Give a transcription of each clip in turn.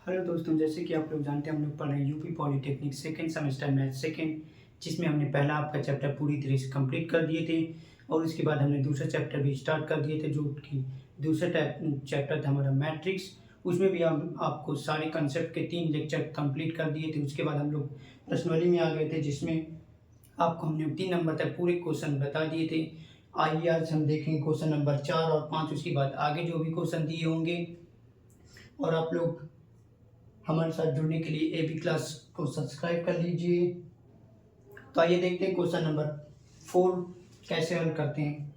Hello दोस्तों, जैसे कि आप लोग जानते हैं हम लोग पढ़ रहे हैं UP polytechnic second semester math second, जिसमें हमने पहला आपका चैप्टर पूरी तरह से कंप्लीट कर दिए थे और उसके बाद हमने दूसरा चैप्टर भी स्टार्ट कर दिए थे, जो कि दूसरा चैप्टर था हमारा मैट्रिक्स। उसमें भी हम आपको सारे कंसेप्ट के 3 लेक्चर कंप्लीट कर दिए थे। उसके बाद हम लोग प्रश्नवली में आ गए थे, जिसमें आपको हमने 3 नंबर तक पूरे क्वेश्चन बता दिए थे। आइए आज हम देखेंगे क्वेश्चन नंबर 4 और 5, उसके बाद आगे जो भी क्वेश्चन दिए होंगे। और आप लोग हमारे साथ जुड़ने के लिए एबी क्लास को सब्सक्राइब कर लीजिए। तो आइए देखते हैं क्वेश्चन नंबर 4 कैसे हल करते हैं।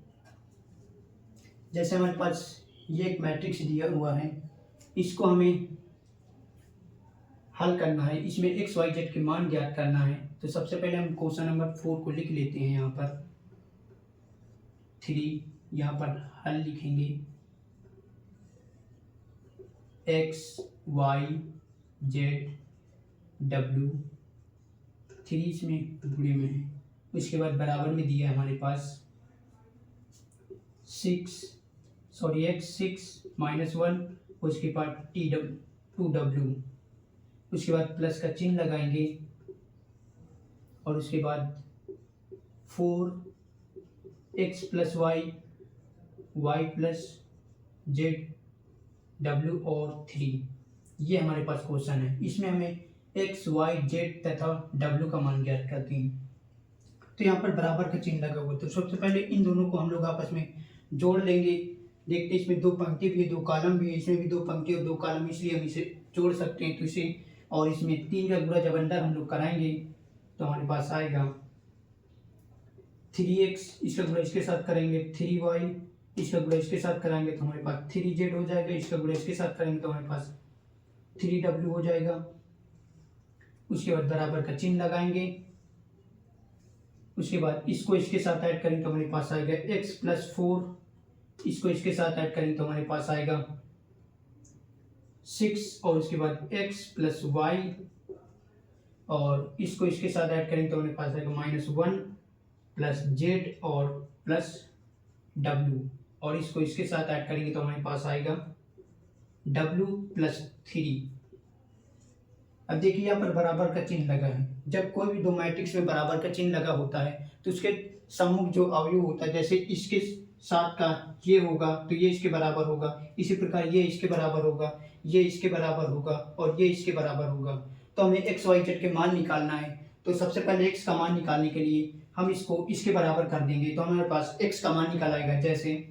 जैसे हमारे पास ये एक मैट्रिक्स दिया हुआ है, इसको हमें हल करना है। इसमें एक्स वाई जेड के मान ज्ञात करना है। तो सबसे पहले हम क्वेश्चन नंबर 4 को लिख लेते हैं। यहाँ पर 3, यहाँ पर हल लिखेंगे एक्स वाई जेड डब्ल्यू, 3 इसमें टुकड़े में है। उसके बाद बराबर में दिया है हमारे पास एक्स 6 माइनस 1, उसके बाद टू डब्ल्यू, उसके बाद प्लस का चिन्ह लगाएंगे और उसके बाद 4x plus y plus z डब्ल्यू और 3। ये हमारे पास क्वेश्चन है। इसमें हमें एक्स वाई जेड तथा डब्ल्यू का मान ज्ञात करते हैं। तो यहाँ पर बराबर का चिन्ह लगा हुआ, तो सबसे पहले इन दोनों को हम लोग आपस में जोड़ लेंगे। देखते हैं इसमें 2 पंक्ति भी है, 2 कॉलम भी है। इसमें भी 2 पंक्ति और 2 कॉलम, इसलिए हम इसे जोड़ सकते हैं। तो इसे और इसमें 3 का गुणा जब अंदर हम लोग कराएंगे तो हमारे पास आएगा 3x, इसका गुणा इसके साथ करेंगे 3y, इसका गुणा इसके साथ कराएंगे तो हमारे पास 3z हो जाएगा। इसका गुणा इसके साथ करेंगे तो हमारे पास 3w हो जाएगा। उसके बाद बराबर का चिन्ह लगाएंगे। उसके बाद इसको इसके साथ ऐड करेंगे तो हमारे पास आएगा x प्लस 4, इसको इसके साथ ऐड करेंगे तो हमारे पास आएगा 6, और उसके बाद x प्लस वाई, और इसको इसके साथ ऐड करेंगे तो हमारे पास आएगा -1 प्लस जेड और प्लस डब्ल्यू, और इसको इसके साथ ऐड करेंगे तो हमारे पास आएगा w प्लस 3। अब देखिए यहाँ पर बराबर का चिन्ह लगा है। जब कोई भी दो मैट्रिक्स में बराबर का चिन्ह लगा होता है तो उसके सम्मुख जो अवयव होता है, जैसे इसके साथ का ये होगा तो ये इसके बराबर होगा, इसी प्रकार ये इसके बराबर होगा, ये इसके बराबर होगा और ये इसके बराबर होगा। तो हमें एक्स वाई जेड के मान निकालना है। तो सबसे पहले एक्स का मान निकालने के लिए हम इसको इसके बराबर कर देंगे। तो हमारे पास एक्स का मान निकाला, जैसे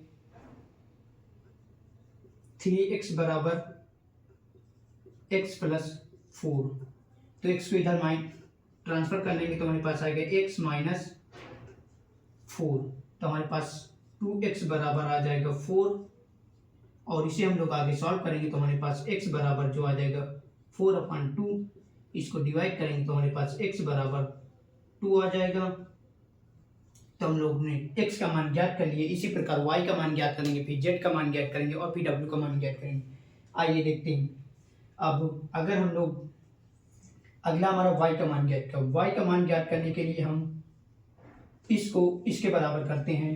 3x बराबर x प्लस 4। तो x को इधर ट्रांसफर कर लेंगे तो हमारे पास आएगा x माइनस 4। तो हमारे पास 2x बराबर आ जाएगा 4, और इसे हम लोग आगे सॉल्व करेंगे तो हमारे पास x बराबर जो आ जाएगा 4/2। इसको डिवाइड करेंगे तो हमारे पास x बराबर 2 आ जाएगा। तो हम लोग ने x का मान ज्ञात कर लिए। इसी प्रकार y का मान ज्ञात करेंगे, फिर z का मान ज्ञात करेंगे और फिर w का मान ज्ञात करेंगे। आइए देखते हैं। अब अगर हम लोग अगला हमारा y का मान ज्ञात कर, y का मान ज्ञात करने के लिए हम इसको इसके बराबर करते हैं।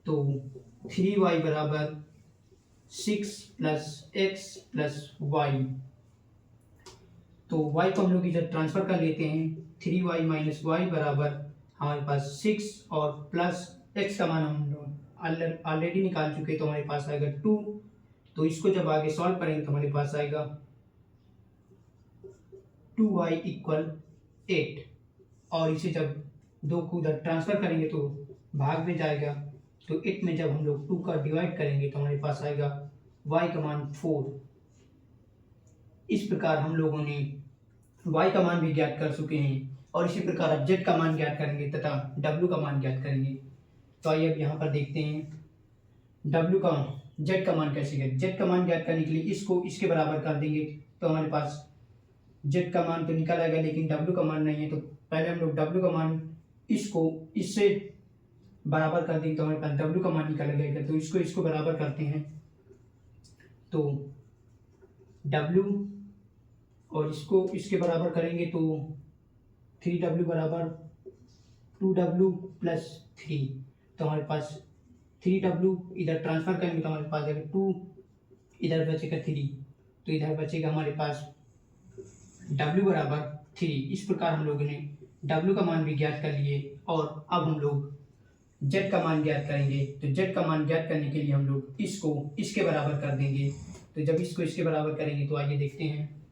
तो 3y बराबर 6 प्लस x प्लस वाई। तो y को हम लोग इधर ट्रांसफर कर लेते हैं। 3y माइनस वाई बराबर हमारे पास 6 और प्लस x का मान हम लोग ऑलरेडी निकाल चुके, तो हमारे पास आएगा 2। तो इसको जब आगे सॉल्व करेंगे तो हमारे पास आएगा 2y इक्वल 8, और इसे जब 2 को उधर ट्रांसफर करेंगे तो भाग में जाएगा। तो 8 में जब हम लोग 2 का डिवाइड करेंगे तो हमारे पास आएगा y का मान 4। इस प्रकार हम लोगों ने y का मान भी ज्ञात कर चुके हैं, और इसी प्रकार अब z का मान ज्ञात करेंगे तथा w का मान ज्ञात करेंगे। तो आइए अब यहाँ पर देखते हैं z का मान कैसे ज्ञात। z का मान ज्ञात करने के लिए इसको इसके बराबर कर देंगे तो हमारे पास z का मान तो निकल आएगा, लेकिन w का मान नहीं है। तो पहले हम लोग w का मान इसको इससे बराबर कर देंगे तो हमारे पास w का मान निकल आएगा। तो इसको इसको बराबर करते हैं तो w, और इसको इसके बराबर करेंगे तो 3w बराबर 2w प्लस 3। तो हमारे पास 3w इधर ट्रांसफर करेंगे तो हमारे पास आएगा 2, इधर बचेगा 3। तो इधर बचेगा हमारे पास w बराबर 3। इस प्रकार हम लोगों ने w का मान भी ज्ञात कर लिए और अब हम लोग z का मान ज्ञात करेंगे। तो z का मान ज्ञात करने के लिए हम लोग इसको इसके बराबर कर देंगे। तो जब इसको इसके बराबर करेंगे तो आइए देखते हैं।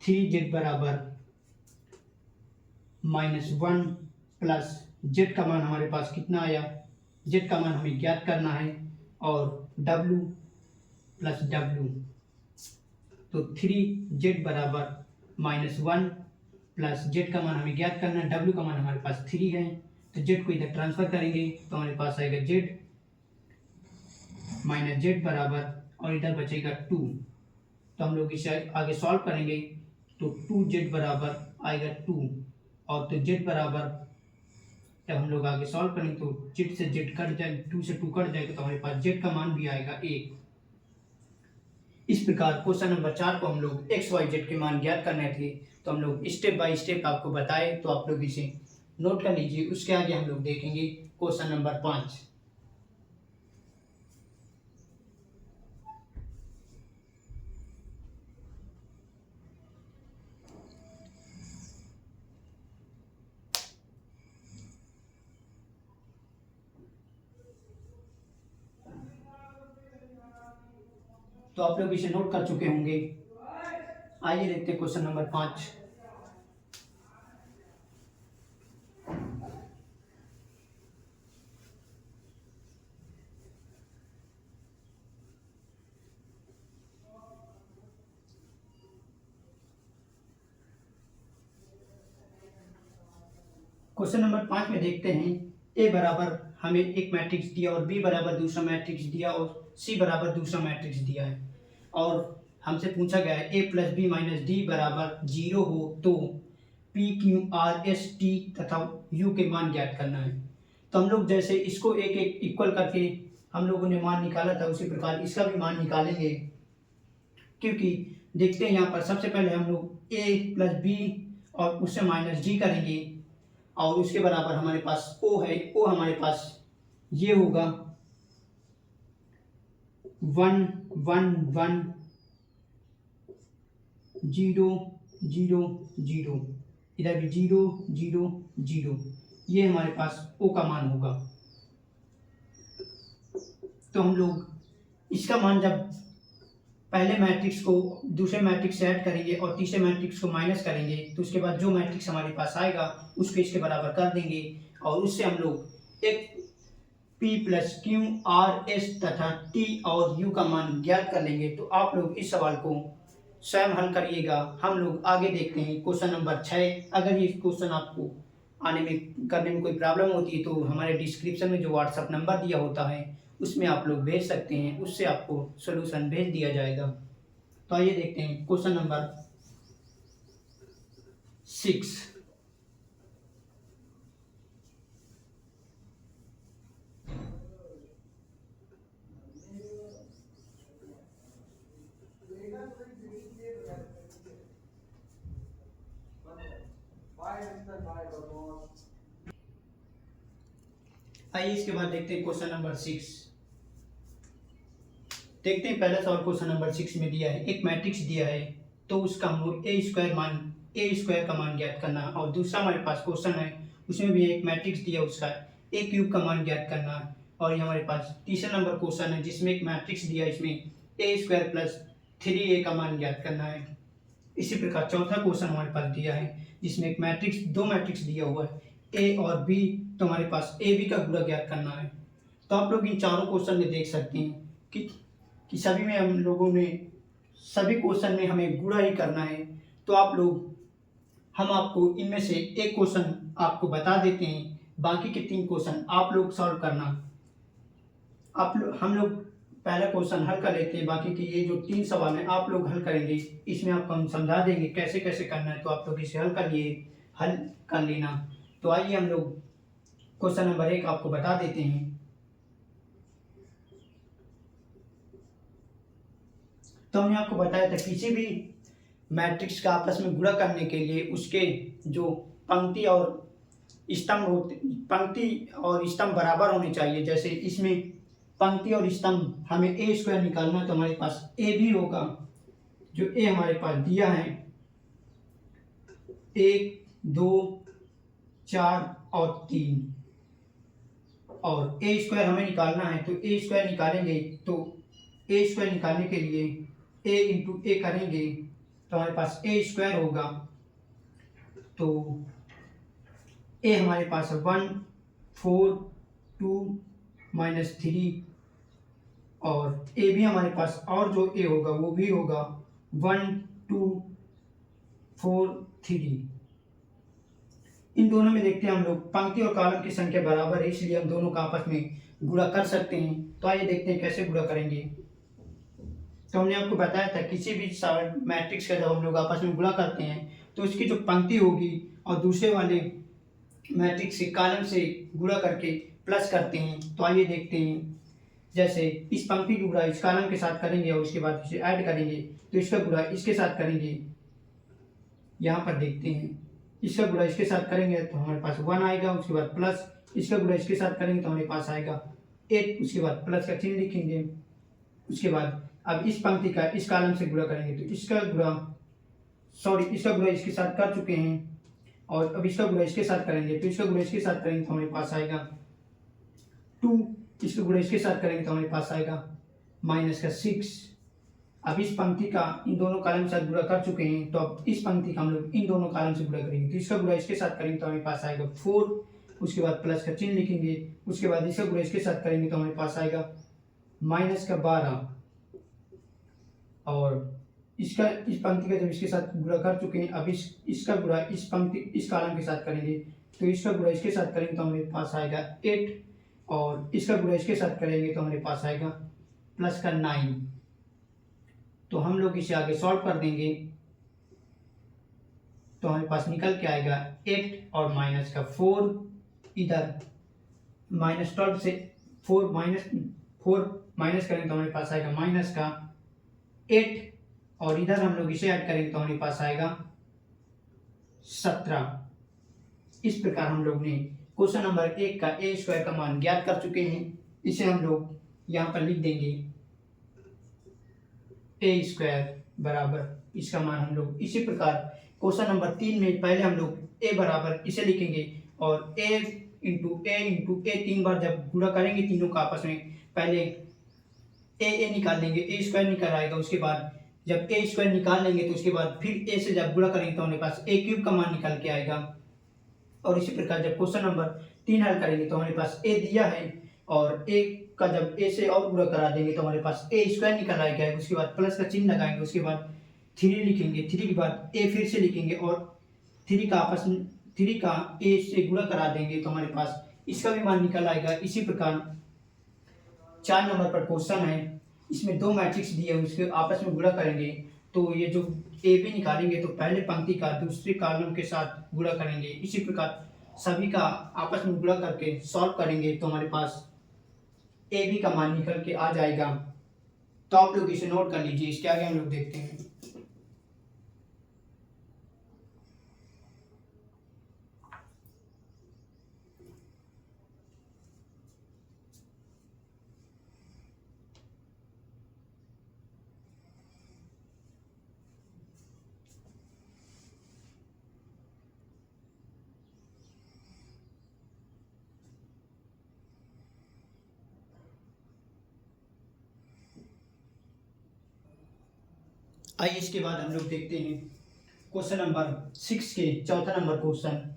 3z बराबर -1 प्लस z का मान हमारे पास कितना आया, z का मान हमें ज्ञात करना है और w प्लस w, तो 3z बराबर -1 प्लस z का मान हमें ज्ञात करना है, w का मान हमारे पास 3 है। तो z को इधर ट्रांसफर करेंगे तो हमारे पास आएगा z माइनस z बराबर और इधर बचेगा 2। तो हम लोग इसे आगे सॉल्व करेंगे तो 2z बराबर आएगा 2 और तो z बराबर जब हम लोग आगे सॉल्व करेंगे तो z से z कट जाए, 2 से 2 कट जाएगा तो हमारे पास z का मान भी आएगा 1। इस प्रकार क्वेश्चन नंबर 4 को हम लोग एक्स वाई जेड के मान ज्ञात करने थे, तो हम लोग स्टेप बाय स्टेप आपको बताए, तो आप लोग इसे नोट कर लीजिए। उसके आगे हम लोग देखेंगे क्वेश्चन नंबर 5। तो आप लोग इसे नोट कर चुके होंगे। आइए देखते हैं क्वेश्चन नंबर 5। क्वेश्चन नंबर 5 में देखते हैं ए बराबर हमें एक मैट्रिक्स दिया और बी बराबर दूसरा मैट्रिक्स दिया और सी बराबर दूसरा मैट्रिक्स दिया है और हमसे पूछा गया है ए प्लस बी माइनस डी बराबर 0 हो तो P Q R S T तथा यू के मान ज्ञात करना है। तो हम लोग जैसे इसको एक एक इक्वल करके हम लोगों ने मान निकाला था, उसी प्रकार इसका भी मान निकालेंगे। क्योंकि देखते हैं यहाँ पर सबसे पहले हम लोग ए प्लस बी और उससे माइनस डी करेंगे और उसके बराबर हमारे पास ओ है, ओ हमारे पास ये होगा 1 1 1 0 0 0, इधर भी 0 0 0, ये हमारे पास ओ का मान होगा। तो हम लोग इसका मान जब पहले मैट्रिक्स को दूसरे मैट्रिक्स से ऐड करेंगे और तीसरे मैट्रिक्स को माइनस करेंगे तो उसके बाद जो मैट्रिक्स हमारे पास आएगा उसको इसके बराबर कर देंगे और उससे हम लोग एक P plus Q R S तथा T और U का मान ज्ञात कर लेंगे। तो आप लोग इस सवाल को स्वयं हल करिएगा। हम लोग आगे देखते हैं क्वेश्चन नंबर 6। अगर ये क्वेश्चन आपको आने में करने में कोई प्रॉब्लम होती है तो हमारे डिस्क्रिप्शन में जो व्हाट्सएप नंबर दिया होता है उसमें आप लोग भेज सकते हैं, उससे आपको सॉल्यूशन भेज दिया जाएगा। तो आइए देखते हैं क्वेश्चन नंबर 6। आइए इसके बाद देखते हैं क्वेश्चन नंबर 6। देखते हैं पहला सवाल क्वेश्चन नंबर 6 में दिया है एक मैट्रिक्स दिया है तो उसका हम लोग ए स्क्वायर का मान ज्ञात करना है और दूसरा हमारे पास क्वेश्चन है उसमें भी एक मैट्रिक्स दिया उसका ए क्यूब का मान ज्ञात करना है और ये हमारे पास तीसरा नंबर क्वेश्चन है जिसमें एक मैट्रिक्स दिया है, इसमें ए स्क्वायर प्लस 3a का मान ज्ञात करना है। इसी प्रकार चौथा क्वेश्चन हमारे पास दिया है जिसमें एक मैट्रिक्स दो मैट्रिक्स दिया हुआ है ए और बी, तो हमारे पास ए बी का गुणा ज्ञात करना है। तो आप लोग इन चारों क्वेश्चन में देख सकते हैं कि सभी में हम लोगों ने सभी क्वेश्चन में हमें गुणा ही करना है। तो आप लोग हम आपको इनमें से एक क्वेश्चन आपको बता देते हैं, बाकी के 3 क्वेश्चन आप लोग सॉल्व करना। हम लोग पहला क्वेश्चन हल कर लेते हैं, बाकी के ये जो 3 सवाल हैं आप लोग हल करेंगे। इसमें आपको हम समझा देंगे कैसे कैसे करना है, तो आप लोग इसे हल कर लेना। तो आइए हम लोग क्वेश्चन नंबर 1 आपको बता देते हैं। तो हमने आपको बताया था किसी भी मैट्रिक्स का आपस में गुणा करने के लिए उसके जो पंक्ति और स्तंभ बराबर होने चाहिए। जैसे इसमें पंक्ति और स्तंभ हमें ए स्क्वायर निकालना है तो हमारे पास ए भी होगा जो ए हमारे पास दिया है 1 2 4 और 3, और ए स्क्वायर हमें निकालना है, तो ए स्क्वायर निकालेंगे तो ए स्क्वायर निकालने के लिए ए इंटू ए करेंगे तो हमारे पास ए स्क्वायर होगा। तो ए हमारे पास 1 4 2 -3, और ए भी हमारे पास और जो ए होगा वो भी होगा 1 2 4 3। इन दोनों में देखते हैं हम लोग पंक्ति और कॉलम की संख्या बराबर है, इसलिए हम दोनों का आपस में गुणा कर सकते हैं। तो आइए देखते हैं कैसे गुणा करेंगे। तो हमने आपको बताया था किसी भी मैट्रिक्स का जब हम लोग आपस में गुणा करते हैं तो उसकी जो पंक्ति होगी और दूसरे वाले मैट्रिक्स के कॉलम से गुणा करके प्लस करते हैं। तो आइए देखते हैं, जैसे इस पंक्ति की गुणा इस कॉलम के साथ करेंगे और उसके बाद इसे ऐड करेंगे, तो इसका गुणा इसके साथ करेंगे। यहाँ पर देखते हैं, इसका गुणा इसके साथ करेंगे तो हमारे पास 1 आएगा, उसके बाद प्लस इसका गुणा इसके साथ करेंगे तो हमारे पास आएगा 8, उसके बाद प्लस का चिन्ह लिखेंगे। उसके बाद अब इस पंक्ति का इस कॉलम से गुणा करेंगे तो इसका गुणा इसके साथ कर चुके हैं, और अब इसका गुणा इसके साथ करेंगे तो इसका गुणा इसके साथ करेंगे तो हमारे पास आएगा 2, इसका गुणा इसके साथ करेंगे तो हमारे पास आएगा -6। अब इस पंक्ति का इन दोनों कॉलम के साथ गुणा कर चुके हैं, तो अब इस पंक्ति का हम लोग इन दोनों कॉलम से गुणा करेंगे तो इसका गुणा इसके साथ करेंगे तो हमारे पास आएगा 4, उसके बाद प्लस का चिन्ह लिखेंगे। उसके बाद इसका गुणा इसके साथ करेंगे तो हमारे पास आएगा -12, और इस पंक्ति का जब इसके साथ गुणा कर चुके हैं, अब इसका गुणा इस कॉलम के साथ करेंगे तो इसका गुणा इसके साथ करेंगे तो हमारे पास आएगा 8, और इसका गुणा इसके साथ करेंगे तो हमारे पास आएगा प्लस का 9। तो हम लोग इसे आगे सॉल्व कर देंगे तो हमारे पास निकल के आएगा 8 और माइनस का 4, इधर -12 से 4 माइनस करेंगे तो हमारे पास आएगा माइनस का 8, और इधर हम लोग इसे ऐड करेंगे तो हमारे पास आएगा 17। इस प्रकार हम लोग ने क्वेश्चन नंबर 1 का ए स्क्वायर का मान ज्ञात कर चुके हैं। इसे हम लोग यहाँ पर लिख देंगे, ए स्क्वायर बराबर इसका मान हम लोग इसी प्रकार क्वेश्चन नंबर 3 में पहले हम लोग ए बराबर इसे लिखेंगे, और ए इंटू ए 3 बार जब गुणा करेंगे तीनों का आपस में, पहले ए निकाल लेंगे, ए स्क्वायर निकल आएगा। उसके बाद जब ए स्क्वायर निकाल लेंगे तो उसके बाद फिर ए से जब गुणा करेंगे तो हमारे पास ए क्यूब का मान निकल के आएगा। और इसी प्रकार जब क्वेश्चन नंबर 3 हल करेंगे तो हमारे पास ए दिया है, और ए का जब ए से और गुणा करा देंगे तो हमारे पास ए स्क्वायर निकल आएगा। उसके बाद प्लस का चिन्ह लगाएंगे, उसके बाद 3 लिखेंगे, 3 के बाद ए फिर से लिखेंगे, और 3 का ए से गुणा करा देंगे तो हमारे पास इसका भी मान निकल आएगा। इसी प्रकार 4 नंबर पर क्वेश्चन है, इसमें 2 मैट्रिक्स दिए हैं, उसके आपस में गुणा करेंगे तो ये जो ए बी निकालेंगे तो पहले पंक्ति का दूसरे कॉलम के साथ गुणा करेंगे। इसी प्रकार सभी का आपस में गुणा करके सॉल्व करेंगे तो हमारे पास ए बी का मान निकल के आ जाएगा। तो आप लोग इसे नोट कर लीजिए। इसके आगे हम लोग देखते हैं। आइए इसके बाद हम लोग देखते हैं क्वेश्चन नंबर 6 के चौथा नंबर क्वेश्चन।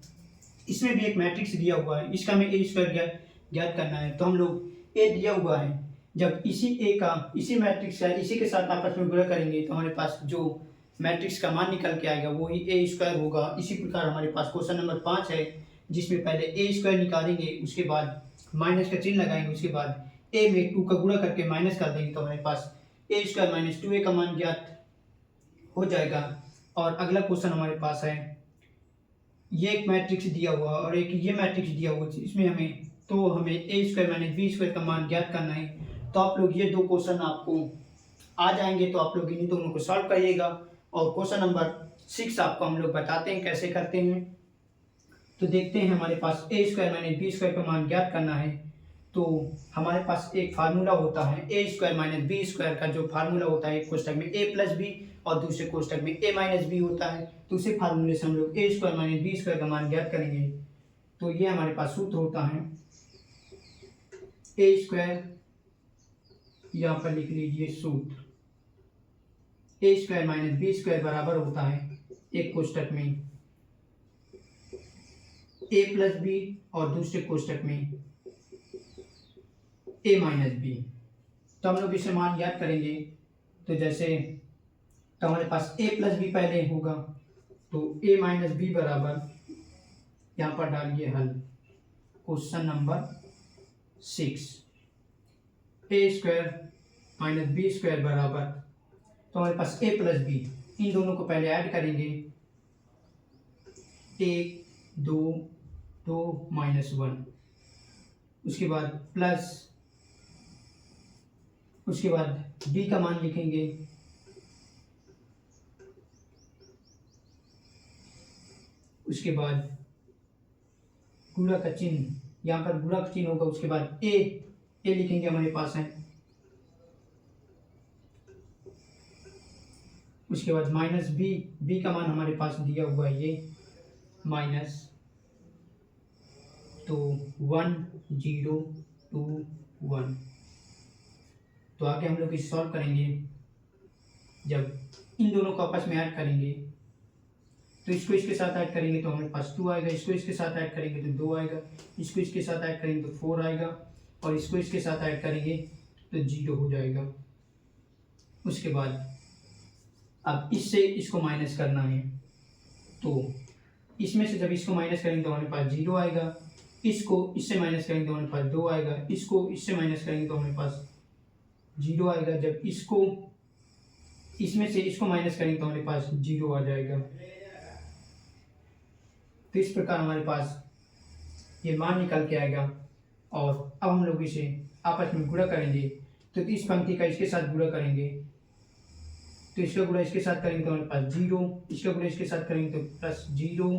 इसमें भी एक मैट्रिक्स दिया हुआ है, इसका हमें ए स्क्वायर ज्ञात करना है। तो हम लोग ए दिया हुआ है, जब इसी मैट्रिक्स का इसी के साथ आपस में गुणा करेंगे तो हमारे पास जो मैट्रिक्स का मान निकल के आएगा वो ही ए स्क्वायर होगा। इसी प्रकार हमारे पास क्वेश्चन नंबर 5 है, जिसमें पहले ए स्क्वायर निकालेंगे, उसके बाद माइनस का चिन्ह लगाएंगे, उसके बाद ए में 2 का गुणा करके माइनस कर देंगे तो हमारे पास ए स्क्वायर माइनस 2a का मान ज्ञात हो जाएगा। और अगला क्वेश्चन हमारे पास है, ये एक मैट्रिक्स दिया हुआ और एक ये मैट्रिक्स दिया हुआ, इसमें हमें ए स्क्वायर माइनस बी स्क्वायर का मान ज्ञात करना है। तो आप लोग ये 2 क्वेश्चन आपको आ जाएंगे, तो आप लोग इन दोनों को सॉल्व करिएगा। और क्वेश्चन नंबर 6 आपको हम लोग बताते हैं कैसे करते हैं। तो देखते हैं, हमारे पास ए स्क्वायर माइनस बी स्क्वायर का मान ज्ञात करना है। तो हमारे पास एक फार्मूला होता है ए स्क्वायर माइनस बी स्क्वायर का, जो फार्मूला होता है कोष्टक में ए प्लस बी और दूसरे कोष्टक में a माइनस बी होता है। तो उसी फार्मूले से हम लोग ए स्क्वायर माइनस बी स्क्वायर का मान ज्ञात करेंगे। तो ये हमारे पास सूत्र होता है ए स्क्वायर, यहाँ पर लिख लीजिए सूत्र, ए स्क्वायर माइनस बी स्क्वायर बराबर होता है एक कोष्टक में ए प्लस बी और दूसरे कोष्टक में ए माइनस बी। तो हम लोग इसे मान ज्ञात करेंगे। तो जैसे तो हमारे पास ए प्लस बी पहले होगा, तो ए माइनस बी बराबर, यहाँ पर डालिए हल, क्वेश्चन नंबर 6, ए स्क्वायर माइनस बी स्क्वायर बराबर, तो हमारे पास ए प्लस बी, इन दोनों को पहले ऐड करेंगे, 1 2 2 माइनस 1, उसके बाद प्लस, उसके बाद बी का मान लिखेंगे, उसके बाद गुणा का चिन्ह, यहाँ पर गुणा का चिन्ह होगा, उसके बाद ए लिखेंगे हमारे पास है, उसके बाद माइनस बी का मान हमारे पास दिया हुआ है ये माइनस, तो 1 0 2 1। तो आगे हम लोग इसे सॉल्व करेंगे। जब इन दोनों को आपस में ऐड करेंगे तो इसको इसके साथ ऐड करेंगे तो हमारे पास 2 आएगा, इसको इसके साथ ऐड करेंगे तो 2 आएगा, इसको इसके साथ ऐड करेंगे तो 4 आएगा, और इसको इसके साथ ऐड करेंगे तो 0 हो जाएगा। उसके बाद अब इससे इसको माइनस करना है, तो इसमें से जब इसको माइनस करेंगे तो हमारे पास 0 आएगा, इसको इससे माइनस करेंगे तो हमारे पास 2 आएगा, इसको इससे माइनस करेंगे तो हमारे पास 0 आएगा, जब इसको इसमें से इसको माइनस करेंगे तो हमारे पास 0 आ जाएगा। तो इस प्रकार हमारे पास ये मान निकल के आएगा। और अब हम लोग इसे आपस में गुणा करेंगे, तो इस पंक्ति का इसके साथ गुणा करेंगे, तो इसका गुणा इसके साथ करेंगे तो हमारे पास 0, इसका गुणा इसके साथ करेंगे तो प्लस 0,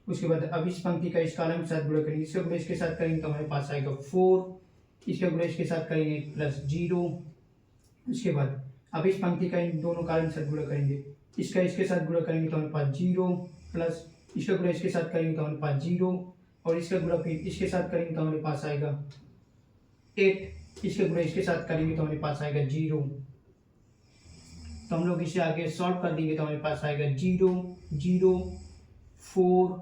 उसके बाद अब इस पंक्ति का इस कॉलम के साथ गुणा करेंगे, इसका गुणा इसके साथ करेंगे तो हमारे पास आएगा 4, इसका गुणा इसके साथ करेंगे प्लस 0, उसके बाद अब इस पंक्ति का इन दोनों कॉलम के साथ गुणा करेंगे, इसका इसके साथ गुणा करेंगे तो हमारे पास 0, प्लस इसका गुणा इसके साथ करेंगे तो हमारे पास 0, और इसका गुणा फिर इसके साथ करेंगे तो हमारे पास आएगा 8, इसका गुणा इसके साथ करेंगे तो हमारे पास आएगा 0। तो हम लोग इसे आगे सॉल्व कर देंगे तो हमारे पास आएगा 0 0 4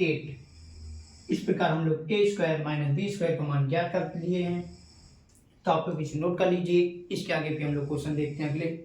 8। इस प्रकार हम लोग ए स्क्वायर माइनस बी स्क्वायर का मान ज्ञात कर लिए हैं। तो आप लोग इसे नोट कर लीजिए। इसके आगे भी हम लोग क्वेश्चन देखते हैं अगले।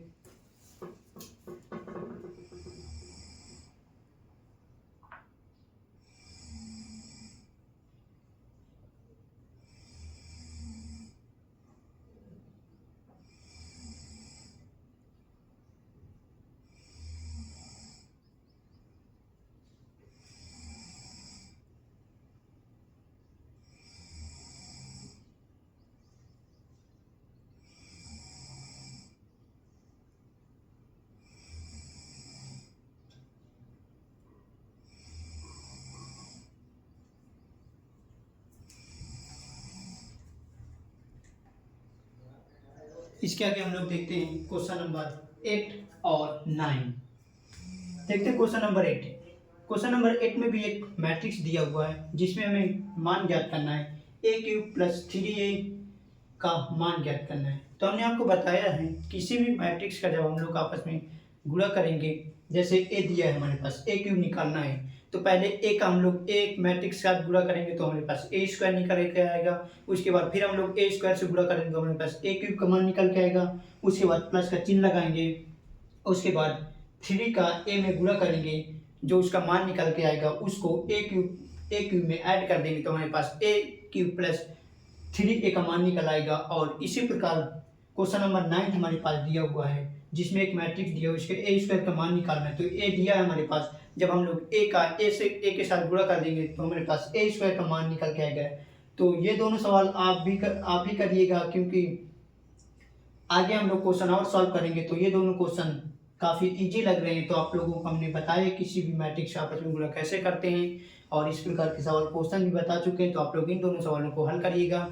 इसके आगे हम लोग देखते हैं क्वेश्चन नंबर 8 और 9। देखते हैं क्वेश्चन नंबर 8। क्वेश्चन नंबर 8 में भी एक मैट्रिक्स दिया हुआ है जिसमें हमें मान ज्ञात करना है, a³ + 3a का मान ज्ञात करना है। तो हमने आपको बताया है किसी भी मैट्रिक्स का जब हम लोग आपस में गुणा करेंगे, जैसे a दिया है हमारे पास, a³ निकालना है, तो पहले a का हम लोग एक मैट्रिक्स के साथ गुणा करेंगे तो हमारे पास a स्क्वायर निकल के आएगा। उसके बाद फिर हम लोग a स्क्वायर से गुणा करेंगे तो हमारे पास a³ का मान निकल के आएगा। उसके बाद प्लस का चिन्ह लगाएंगे, उसके बाद 3 का a में गुणा करेंगे, जो उसका मान निकल के आएगा उसको a³ में ऐड कर देंगे तो हमारे पास a³ + 3a का मान निकल आएगा। और इसी प्रकार क्वेश्चन नंबर 9 हमारे पास दिया हुआ है जिसमें एक मैट्रिक्स दिया हुआ है, उसके a स्क्वायर का मान निकालना है। तो a दिया है हमारे पास, जब हम लोग a के साथ गुणा कर देंगे तो हमारे पास a स्क्वायर का मान निकल के आएगा। तो ये दोनों सवाल आप भी करिएगा, क्योंकि आगे हम लोग क्वेश्चन और सॉल्व करेंगे तो ये दोनों क्वेश्चन काफ़ी इजी लग रहे हैं। तो आप लोगों को हमने बताया किसी भी मैट्रिक्स आपस में गुणा कैसे करते हैं, और इस प्रकार के सवाल क्वेश्चन भी बता चुके हैं। तो आप लोग इन दोनों सवालों को हल करिएगा।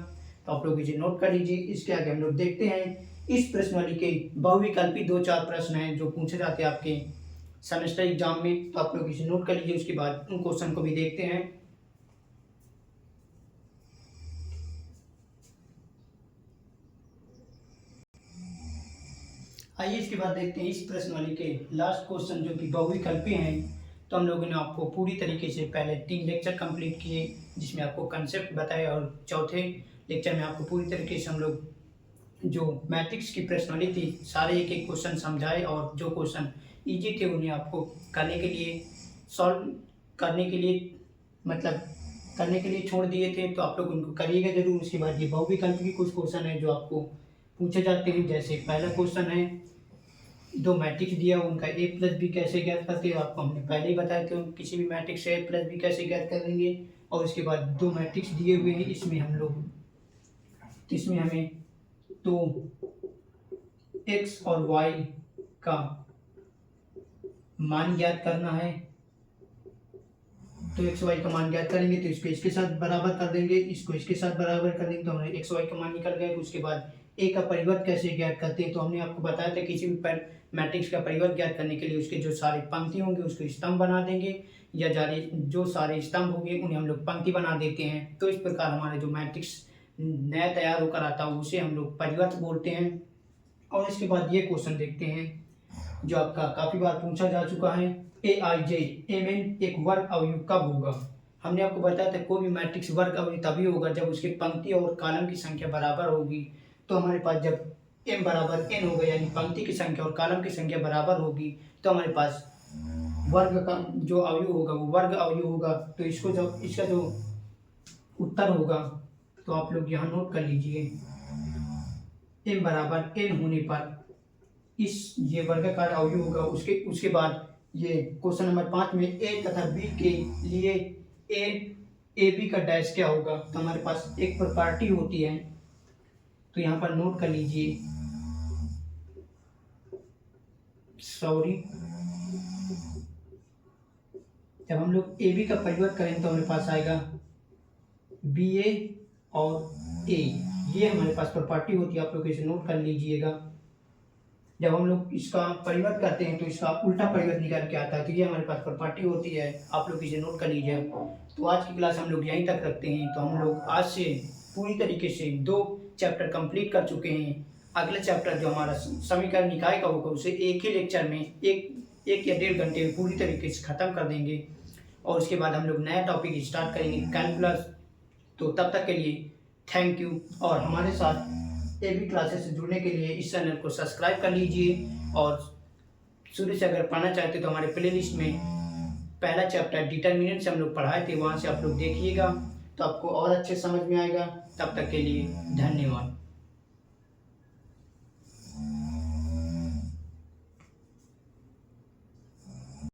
तो आप लोग इसे नोट कर लीजिए। इसके आगे हम लोग देखते हैं इस प्रश्नावली के बहुविकल्पी 2-4 प्रश्न हैं जो पूछे जाते हैं आपके सेमेस्टर एग्जाम में, तो आप लोग इसे नोट कर लीजिए। उसके बाद उन क्वेश्चन को भी देखते हैं। आइए इसके बाद देखते हैं इस प्रश्नावली के लास्ट क्वेश्चन जो कि बहुविकल्पी हैं। तो हम लोगों ने आपको पूरी तरीके से पहले 3 लेक्चर कंप्लीट किए जिसमें आपको कंसेप्ट बताया, और चौथे लेक्चर में आपको पूरी तरीके से हम लोग जो मैट्रिक्स की प्रश्नावली थी सारे एक एक क्वेश्चन समझाए, और जो क्वेश्चन इजी थे उन्हें आपको करने के लिए सॉल्व करने के लिए मतलब करने के लिए छोड़ दिए थे, तो आप लोग उनको करिएगा जरूर। उसके बाद ये बहुविकल्प की कुछ क्वेश्चन है जो आपको पूछे जाते हैं। जैसे पहला क्वेश्चन है, दो मैट्रिक्स दिया उनका ए प्लस बी कैसे ज्ञात करते हैं। आपको हमने पहले ही बताया कि किसी भी मैट्रिक्स से ए प्लस बी कैसे ज्ञात करेंगे। और इसके बाद दो मैट्रिक्स दिए हुए हैं, इसमें हमें तो एक्स और वाई का मान ज्ञात करना है। तो एक्स वाई का मान ज्ञात करेंगे तो इसको इसके साथ बराबर कर देंगे, इसको इसके साथ बराबर कर देंगे, तो हमें एक्स वाई का मान निकल गया। उसके बाद ए का परिवर्त कैसे ज्ञात करते हैं, तो हमने आपको बताया था किसी भी मैट्रिक्स का परिवर्त ज्ञात करने के लिए उसके जो सारे पंक्ति होंगे उसको स्तंभ बना देंगे, या जो सारे स्तंभ होंगे उन्हें हम लोग पंक्ति बना देते हैं। तो इस प्रकार हमारे जो मैट्रिक्स नया तैयार होकर आता है उसे हम लोग परिवर्त बोलते हैं। और इसके बाद ये क्वेश्चन देखते हैं जो आपका काफ़ी बार पूछा जा चुका है, ए आई जे एम एन एक वर्ग अवयव कब होगा। हमने आपको बताया था कोई भी मैट्रिक्स वर्ग अवयव तभी होगा जब उसके पंक्ति और कॉलम की संख्या बराबर होगी। तो हमारे पास जब m बराबर n होगा यानी पंक्ति की संख्या और कॉलम की संख्या बराबर होगी तो हमारे पास वर्ग का जो अवयव होगा वो वर्ग अवयव होगा। तो इसका जो उत्तर होगा तो आप लोग यहाँ नोट कर लीजिए, m बराबर n होने पर ये वर्गाकार अवयव होगा। उसके बाद ये क्वेश्चन नंबर 5 में a तथा b के लिए ए बी का डैश क्या होगा। तो हमारे पास एक प्रॉपर्टी होती है, तो यहाँ पर नोट कर लीजिए, जब हम लोग ए बी का परिवर्त करें तो हमारे पास आएगा बी ए और ए, ये हमारे पास प्रॉपर्टी होती है। आप लोग इसे नोट कर लीजिएगा। जब हम लोग इसका परिवर्त करते हैं तो इसका उल्टा परिवर्त निकाल के आता है, तो ये हमारे पास प्रॉपर्टी होती है। आप लोग इसे नोट कर लीजिए। तो आज की क्लास हम लोग यहीं तक रखते हैं। तो हम लोग आज से पूरी तरीके से 2 चैप्टर कंप्लीट कर चुके हैं। अगला चैप्टर जो हमारा समीकरण निकाय का होगा उसे एक ही लेक्चर में एक या 1.5 घंटे में पूरी तरीके से ख़त्म कर देंगे, और उसके बाद हम लोग नया टॉपिक स्टार्ट करेंगे कैलकुलस। तो तब तक के लिए थैंक यू, और हमारे साथ एबी क्लासेस से जुड़ने के लिए इस चैनल को सब्सक्राइब कर लीजिए। और शुरू से अगर पढ़ना चाहते तो हमारे प्लेलिस्ट में पहला चैप्टर डिटर्मिनेंट से हम लोग पढ़ाए थे, वहाँ से आप लोग देखिएगा तो आपको और अच्छे समझ में आएगा। तब तक के लिए धन्यवाद।